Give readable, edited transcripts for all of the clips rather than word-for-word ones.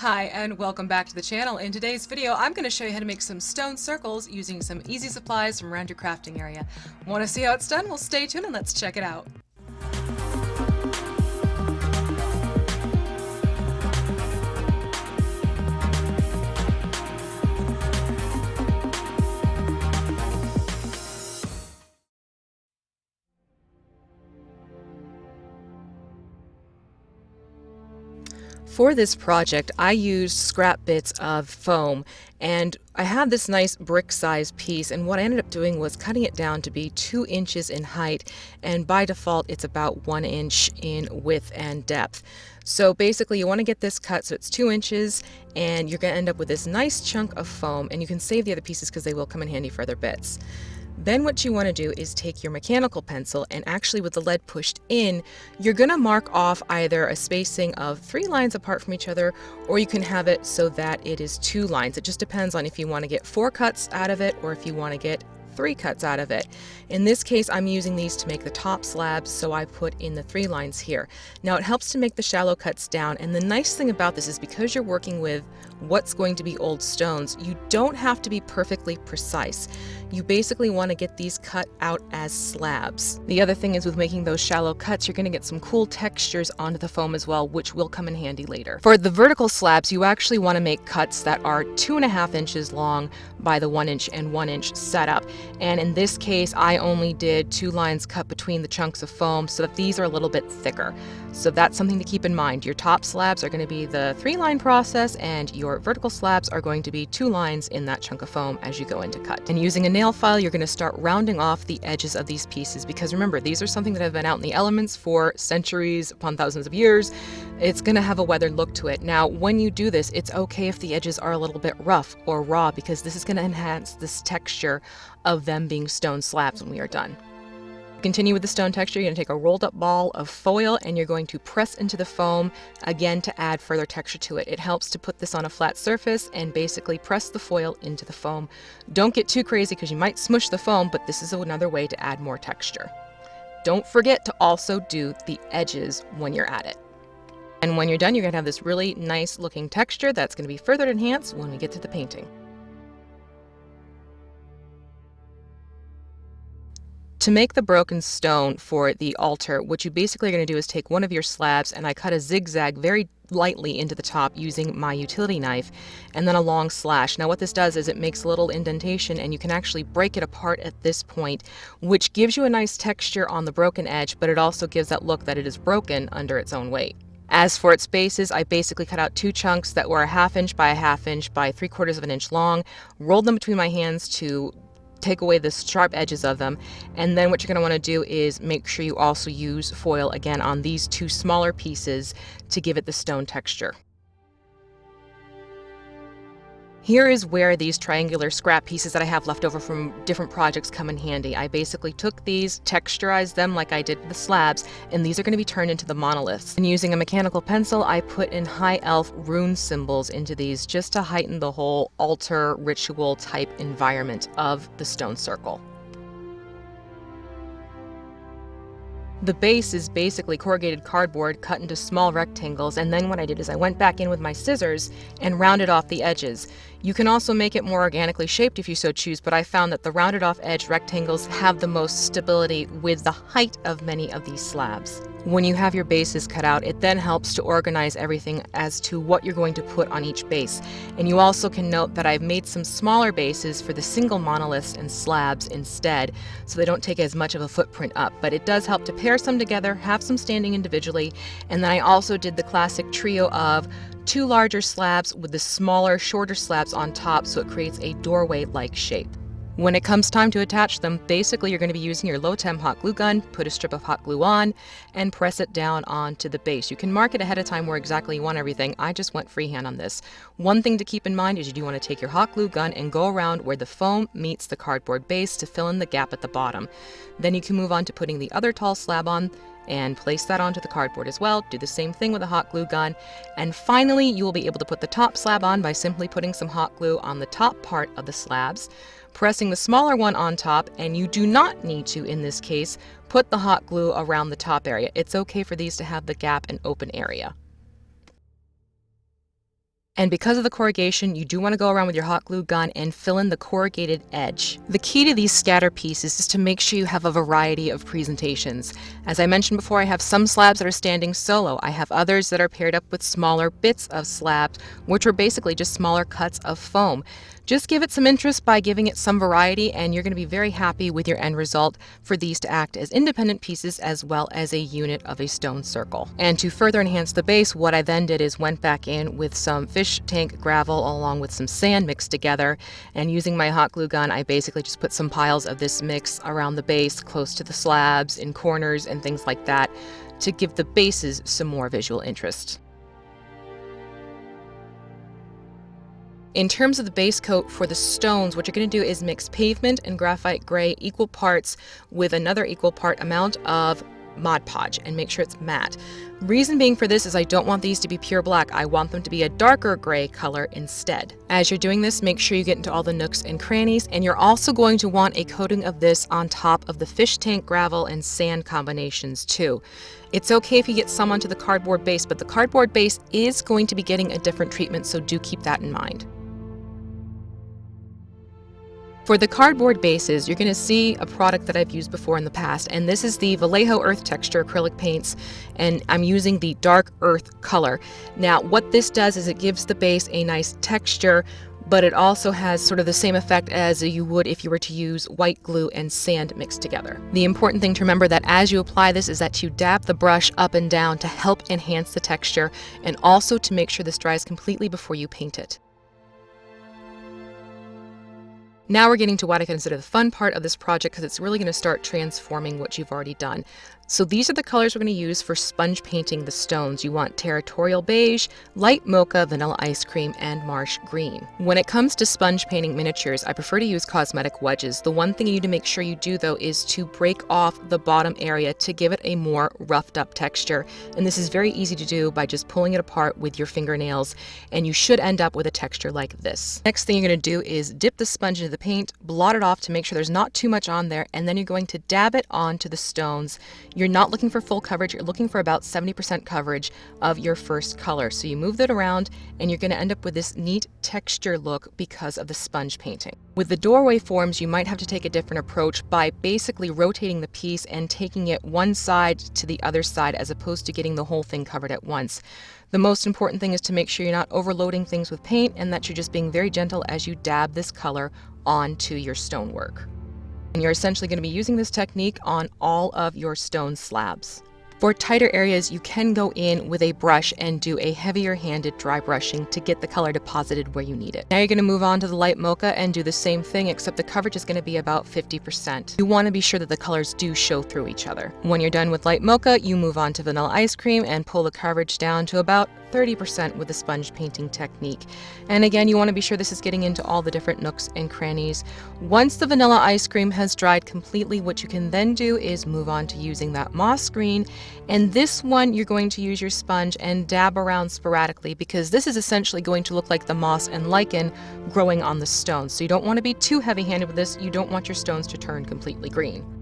Hi and welcome back to the channel. In today's video I'm going to show you how to make some stone circles using some easy supplies from around your crafting area. Want to see how it's done? Well, stay tuned and let's check it out. For this project, I used scrap bits of foam, and I had this nice brick-sized piece, and what I ended up doing was cutting it down to be 2 inches in height, and by default it's about 1 inch in width and depth. So basically you want to get this cut so it's 2 inches, and you're going to end up with this nice chunk of foam, and you can save the other pieces because they will come in handy for other bits. Then what you want to do is take your mechanical pencil, and actually with the lead pushed in, you're going to mark off either a spacing of 3 lines apart from each other, or you can have it so that it is 2 lines. It just depends on if you want to get 4 cuts out of it or if you want to get 3 cuts out of it. In this case, I'm using these to make the top slabs, so I put in the 3 lines here. Now it helps to make the shallow cuts down, and the nice thing about this is because you're working with what's going to be old stones, you don't have to be perfectly precise. You basically want to get these cut out as slabs. The other thing is with making those shallow cuts, you're going to get some cool textures onto the foam as well, which will come in handy later. For the vertical slabs, you actually want to make cuts that are 2.5 inches long by the 1 inch and 1 inch setup. And in this case, I only did 2 lines cut between the chunks of foam so that these are a little bit thicker. So that's something to keep in mind. Your top slabs are going to be the 3-line process, and your vertical slabs are going to be 2 lines in that chunk of foam as you go into cut. And using a nail file, you're going to start rounding off the edges of these pieces, because remember, these are something that have been out in the elements for centuries upon thousands of years. It's going to have a weathered look to it. Now, when you do this, it's okay if the edges are a little bit rough or raw, because this is going to enhance this texture of them being stone slabs when we are done. Continue with the stone texture. You're going to take a rolled up ball of foil and you're going to press into the foam again to add further texture to it. It helps to put this on a flat surface and basically press the foil into the foam. Don't get too crazy because you might smush the foam, but this is another way to add more texture. Don't forget to also do the edges when you're at it. And when you're done, you're going to have this really nice looking texture that's going to be further enhanced when we get to the painting. To make the broken stone for the altar, what you basically are going to do is take one of your slabs, and I cut a zigzag very lightly into the top using my utility knife, and then a long slash. Now what this does is it makes a little indentation, and you can actually break it apart at this point, which gives you a nice texture on the broken edge, but it also gives that look that it is broken under its own weight. As for its bases, I basically cut out 2 chunks that were 1/2 inch by 1/2 inch by 3/4 of an inch long, rolled them between my hands to take away the sharp edges of them, and then what you're going to want to do is make sure you also use foil again on these 2 smaller pieces to give it the stone texture. Here is where these triangular scrap pieces that I have left over from different projects come in handy. I basically took these, texturized them like I did the slabs, and these are going to be turned into the monoliths. And using a mechanical pencil, I put in high elf rune symbols into these just to heighten the whole altar ritual type environment of the stone circle. The base is basically corrugated cardboard cut into small rectangles, and then what I did is I went back in with my scissors and rounded off the edges. You can also make it more organically shaped if you so choose, but I found that the rounded off edge rectangles have the most stability with the height of many of these slabs. When you have your bases cut out, it then helps to organize everything as to what you're going to put on each base. And you also can note that I've made some smaller bases for the single monoliths and slabs instead, so they don't take as much of a footprint up, but it does help to pair some together, have some standing individually, and then I also did the classic trio of 2 larger slabs with the smaller, shorter slabs on top, so it creates a doorway-like shape. When it comes time to attach them, basically you're going to be using your low-temp hot glue gun, put a strip of hot glue on, and press it down onto the base. You can mark it ahead of time where exactly you want everything. I just went freehand on this. One thing to keep in mind is you do want to take your hot glue gun and go around where the foam meets the cardboard base to fill in the gap at the bottom. Then you can move on to putting the other tall slab on and place that onto the cardboard as well. Do the same thing with a hot glue gun. And finally, you will be able to put the top slab on by simply putting some hot glue on the top part of the slabs, pressing the smaller one on top, and you do not need to, in this case, put the hot glue around the top area. It's okay for these to have the gap and open area. And because of the corrugation, you do want to go around with your hot glue gun and fill in the corrugated edge. The key to these scatter pieces is to make sure you have a variety of presentations. As I mentioned before, I have some slabs that are standing solo. I have others that are paired up with smaller bits of slabs, which are basically just smaller cuts of foam. Just give it some interest by giving it some variety, and you're going to be very happy with your end result for these to act as independent pieces as well as a unit of a stone circle. And to further enhance the base, what I then did is went back in with some fish tank gravel along with some sand mixed together, and using my hot glue gun, I basically just put some piles of this mix around the base, close to the slabs, in corners, and things like that to give the bases some more visual interest. In terms of the base coat for the stones, what you're going to do is mix pavement and graphite gray equal parts with another equal part amount of Mod Podge and make sure it's matte. Reason being for this is I don't want these to be pure black. I want them to be a darker gray color instead. As you're doing this, make sure you get into all the nooks and crannies, and you're also going to want a coating of this on top of the fish tank gravel and sand combinations too. It's okay if you get some onto the cardboard base, but the cardboard base is going to be getting a different treatment, so do keep that in mind. For the cardboard bases, you're going to see a product that I've used before in the past, and this is the Vallejo Earth Texture acrylic paints, and I'm using the dark earth color. Now, what this does is it gives the base a nice texture, but it also has sort of the same effect as you would if you were to use white glue and sand mixed together. The important thing to remember that as you apply this is that you dab the brush up and down to help enhance the texture, and also to make sure this dries completely before you paint it. Now we're getting to what I consider the fun part of this project, because it's really going to start transforming what you've already done. So these are the colors we're going to use for sponge painting the stones. You want territorial beige, light mocha, vanilla ice cream, and marsh green. When it comes to sponge painting miniatures, I prefer to use cosmetic wedges. The one thing you need to make sure you do though is to break off the bottom area to give it a more roughed up texture. And this is very easy to do by just pulling it apart with your fingernails, and you should end up with a texture like this. Next thing you're going to do is dip the sponge into the paint, blot it off to make sure there's not too much on there, and then you're going to dab it onto the stones. You're not looking for full coverage, you're looking for about 70% coverage of your first color. So you move that around and you're going to end up with this neat texture look because of the sponge painting. With the doorway forms, you might have to take a different approach by basically rotating the piece and taking it one side to the other side as opposed to getting the whole thing covered at once. The most important thing is to make sure you're not overloading things with paint and that you're just being very gentle as you dab this color onto your stonework. And you're essentially going to be using this technique on all of your stone slabs. For tighter areas, you can go in with a brush and do a heavier handed dry brushing to get the color deposited where you need it. Now you're going to move on to the light mocha and do the same thing, except the coverage is going to be about 50%. You want to be sure that the colors do show through each other. When you're done with light mocha, you move on to vanilla ice cream and pull the coverage down to about 30% with the sponge painting technique. And again, you want to be sure this is getting into all the different nooks and crannies. Once the vanilla ice cream has dried completely, what you can then do is move on to using that moss green. And this one, you're going to use your sponge and dab around sporadically, because this is essentially going to look like the moss and lichen growing on the stones. So you don't want to be too heavy-handed with this. You don't want your stones to turn completely green.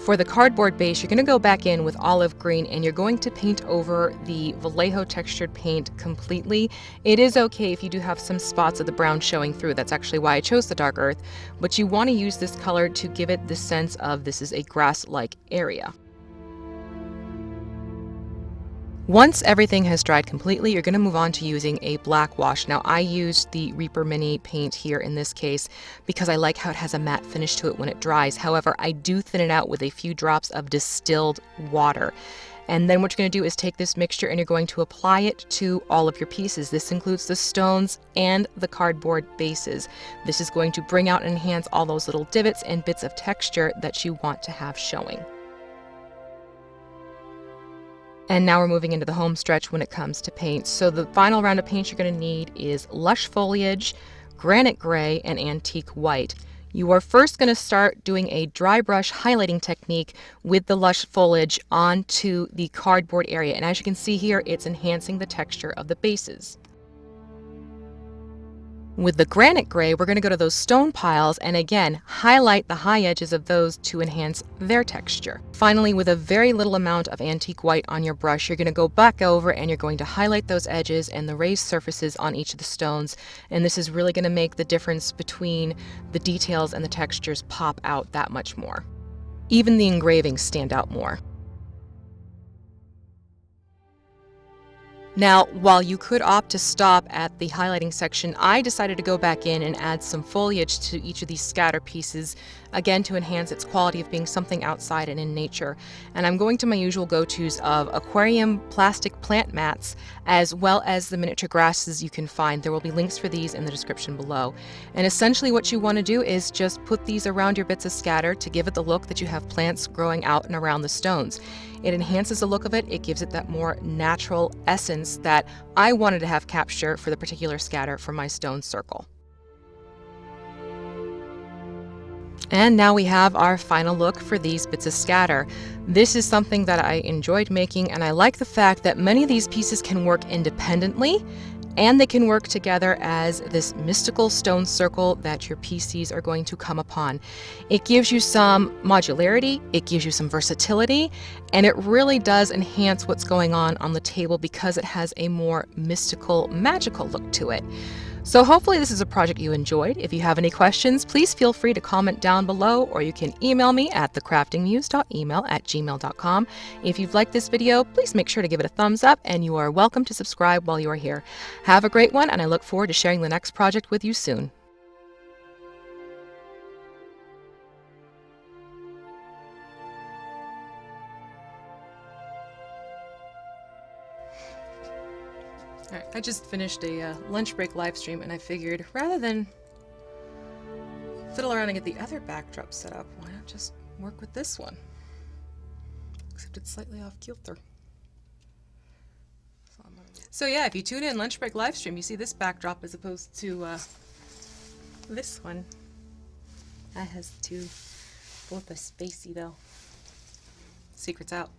For the cardboard base, you're going to go back in with olive green and you're going to paint over the Vallejo textured paint completely. It is okay if you do have some spots of the brown showing through. That's actually why I chose the dark earth. But you want to use this color to give it the sense of this is a grass-like area. Once everything has dried completely, you're going to move on to using a black wash. Now, I used the Reaper Mini paint here in this case because I like how it has a matte finish to it when it dries. However, I do thin it out with a few drops of distilled water. And then what you're going to do is take this mixture and you're going to apply it to all of your pieces. This includes the stones and the cardboard bases. This is going to bring out and enhance all those little divots and bits of texture that you want to have showing. And now we're moving into the home stretch when it comes to paint. So the final round of paints you're going to need is lush foliage, granite gray, and antique white. You are first going to start doing a dry brush highlighting technique with the lush foliage onto the cardboard area. And as you can see here, it's enhancing the texture of the bases. With the granite gray, we're going to go to those stone piles and again, highlight the high edges of those to enhance their texture. Finally, with a very little amount of antique white on your brush, you're going to go back over and you're going to highlight those edges and the raised surfaces on each of the stones. And this is really going to make the difference between the details and the textures pop out that much more. Even the engravings stand out more. Now, while you could opt to stop at the highlighting section, I decided to go back in and add some foliage to each of these scatter pieces, again to enhance its quality of being something outside and in nature. And I'm going to my usual go-tos of aquarium plastic plant mats, as well as the miniature grasses you can find. There will be links for these in the description below. And essentially what you want to do is just put these around your bits of scatter to give it the look that you have plants growing out and around the stones. It enhances the look of it, it gives it that more natural essence that I wanted to have capture for the particular scatter for my stone circle. And now we have our final look for these bits of scatter. This is something that I enjoyed making, and I like the fact that many of these pieces can work independently and they can work together as this mystical stone circle that your PCs are going to come upon. It gives you some modularity, it gives you some versatility, and it really does enhance what's going on the table because it has a more mystical, magical look to it. So hopefully this is a project you enjoyed. If you have any questions, please feel free to comment down below, or you can email me at thecraftingmuse.email@gmail.com. If you've liked this video, please make sure to give it a thumbs up, and you are welcome to subscribe while you are here. Have a great one, and I look forward to sharing the next project with you soon. Alright, I just finished a lunch break live stream, and I figured rather than fiddle around and get the other backdrop set up, why not just work with this one? Except it's slightly off kilter. So yeah, if you tune in lunch break live stream, you see this backdrop as opposed to this one. That has both a spacey though. Secret's out.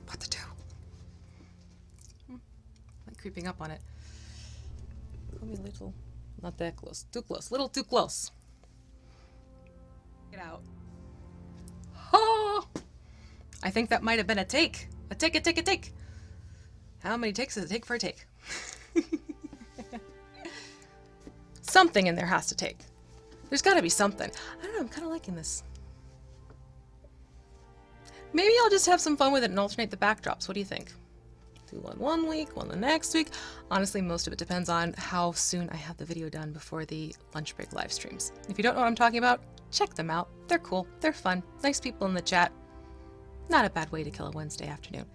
What to do? Creeping up on it. Maybe a little, not that close, too close, little too close. Get out. Oh! I think that might have been a take. A take. How many takes does it take for a take? Something in there has to take. There's got to be something. I don't know, I'm kind of liking this. Maybe I'll just have some fun with it and alternate the backdrops. What do you think? Do one week, one the next week. Honestly, most of it depends on how soon I have the video done before the lunch break live streams. If you don't know what I'm talking about, check them out. They're cool, they're fun, nice people in the chat. Not a bad way to kill a Wednesday afternoon.